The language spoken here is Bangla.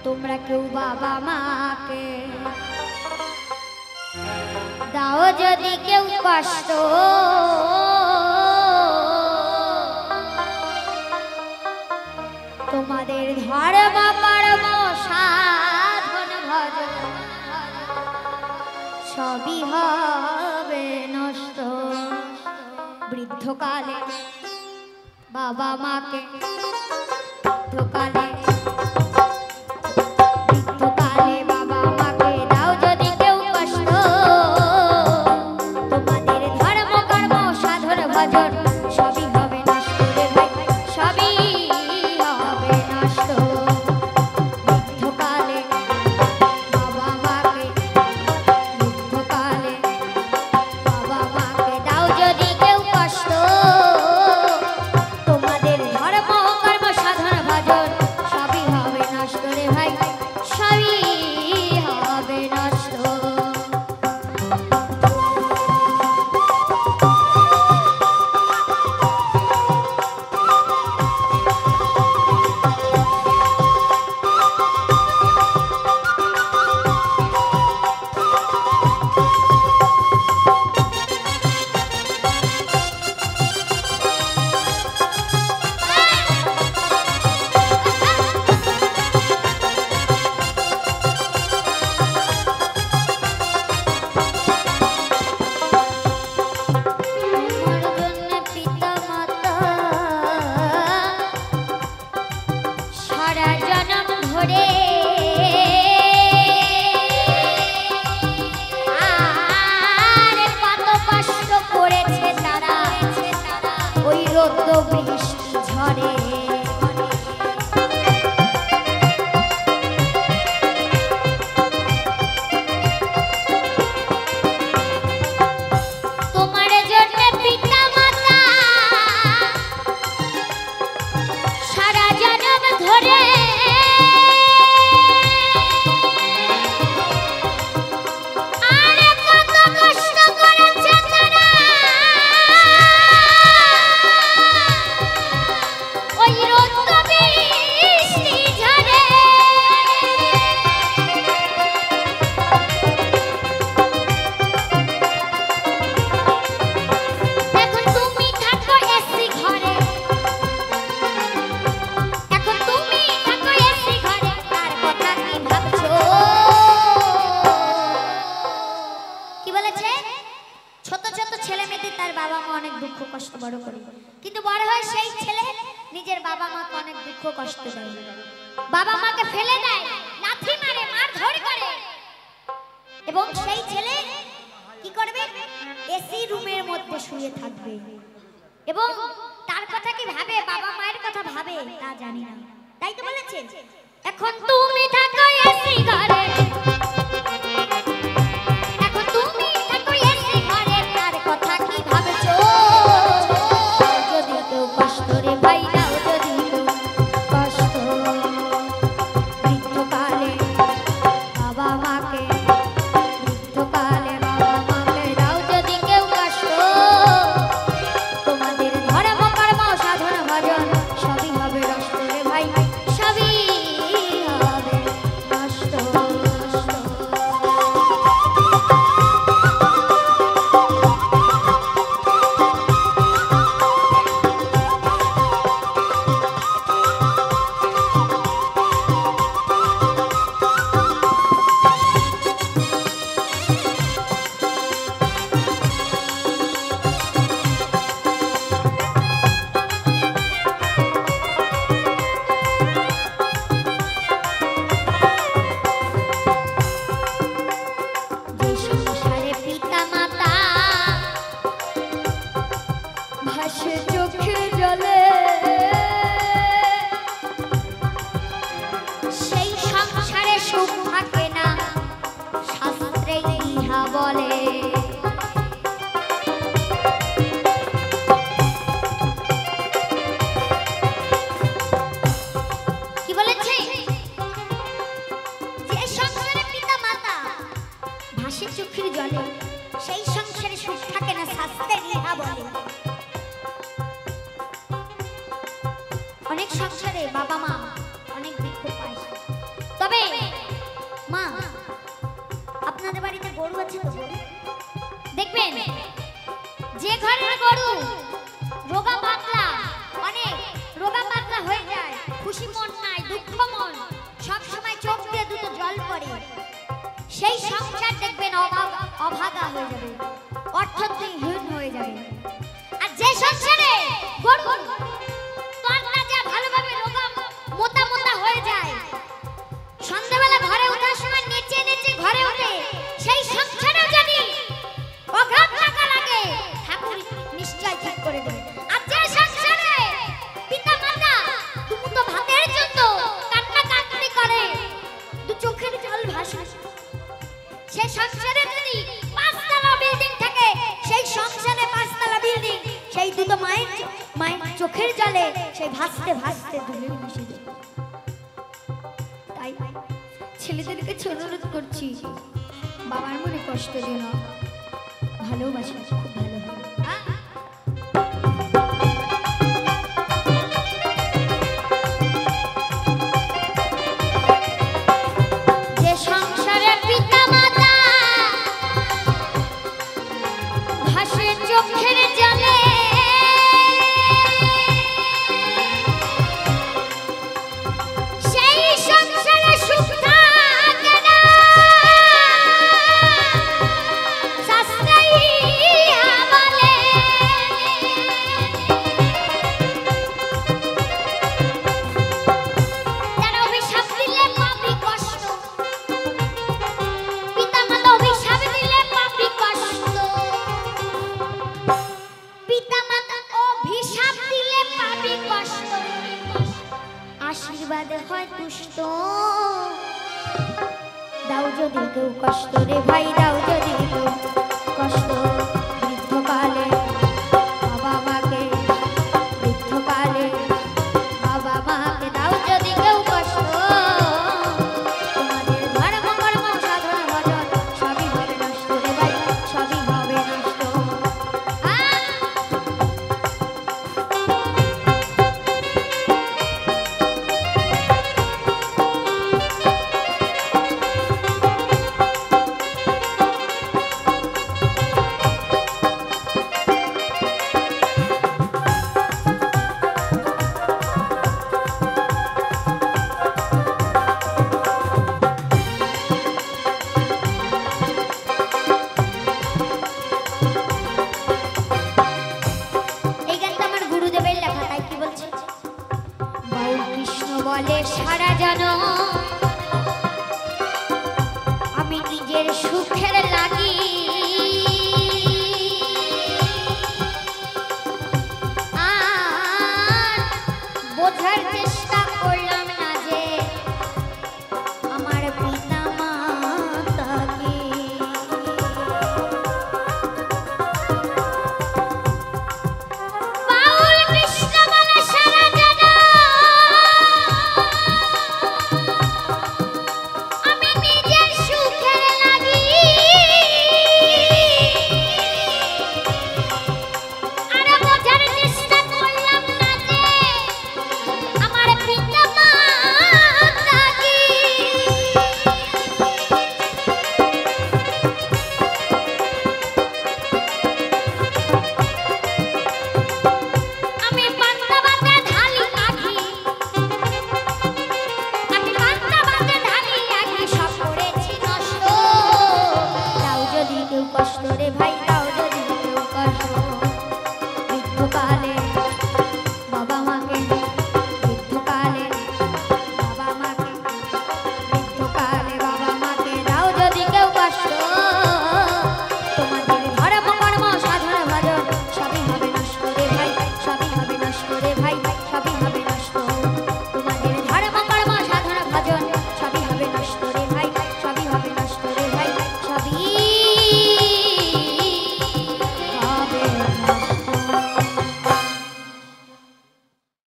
তোমরা কেউ বাবা মাকে দাও যদি কেউ কষ্ট, তোমাদের ধর্ম কর্ম সাধন ভজন সবই হবে নষ্ট। বৃদ্ধকালে বাবা মাকে বৃদ্ধকালে বাবা মাকে দাও যদি কেউ কষ্ট, তোমাদের ধর্ম কর্ম সাধন ভজন সবই হবে নষ্ট রে ভাই, সবই হবে নষ্ট। বৃদ্ধকালে বাবা মাকে বৃদ্ধকালে বাবা মাকে দাও যদি কেউ কষ্ট, তোমাদের ধর্ম কর্ম সাধন ভজন সবই হবে নষ্ট রে ভাই, সবই হবে নষ্ট। বৃষ্টি ঝরে তোমার জন্য পিতা মাতা সারা জনম ধরে কিন্তু বড় হয় সেই ছেলে নিজের বাবা মাকে অনেক দুঃখ কষ্ট দেয়, বাবা মাকে ফেলে দেয়, লাথি মারে, মারধর করে, এবং সেই ছেলে কি করবে? এসি রুমের মধ্যে শুয়ে থাকবে এবং তার কথা কি ভাবে, বাবা মায়ের কথা ভাবে তা জানি না। তাই তো বলেছে এখন তুমি থাকো এসি ঘরে, এখন তুমি থাকো এসি ঘরে, তার কথা কি ভাবছো? অনেক সংসারে বাবা মা অনেক দুঃখ পায়, তবে সেই সংসার দেখবেন অভাগা হয়ে যাবে, অর্থহীন হয়ে যাবে। আর যে সংসারে গরু তরতাজা ভালোভাবে রোগা মোটা মোটা হয়ে যায়, সন্ধ্যাবেলা ঘরে ওঠার সময় নেচে নেচে ঘরে ওঠে, সেই সংসারে যদি অঘাত টাকা লাগে ঠাকুর নিশ্চয় ঠিক করে দেবে। আর যে সংসারে পিতা মাতা দুমুঠো ভাতের জন্য কান্নাকাটি করে, দু চোখের জল ভাসে, সে সংসারে যদি 5 তলা বিল্ডিং থাকে, সেই সংসারে 5 তলা বিল্ডিং, সেই দুটো মায়ের চোখের জলে সেই ভাসতে ভাসতে ধুলে মিশে যায়। তাই ছেলেদেরকে অনুরোধ করছি, বাবার মনে কষ্ট দিও না, ভালোবাসা খুব ভালো হয়। যে সংসারে পিতা মাতা ভাসে চোখের জলে, সেই সংসারে সুখ থাকে না, শাস্ত্রীয়া বলে। যারা অভিশাপ দিলে পাপি কষ্ট, পিতা মাতা অভিশাপ দিলে পাপি কষ্ট, পিতা মাতা অভিশাপ দিলে পাপি কষ্ট, আশীর্বাদে হয় তুষ্ট। দাও যদি কেউ কষ্ট রে ভাই, দাও যদি কেউ কষ্ট, বৃদ্ধকালে বাবা মাকে, বৃদ্ধকালে বাবা মাকে দাও যদি কেউ কষ্ট, তোমাদের ধর্ম কর্ম সাধন ভজন সবই হবে নষ্ট রে ভাই, সবই হবে নষ্ট। এই গানটা আমার গুরুদেবের লেখা, তাই কি বলছে? বাউল কৃষ্ণ বলে সারা জনম আমি নিজের সুখের লাগি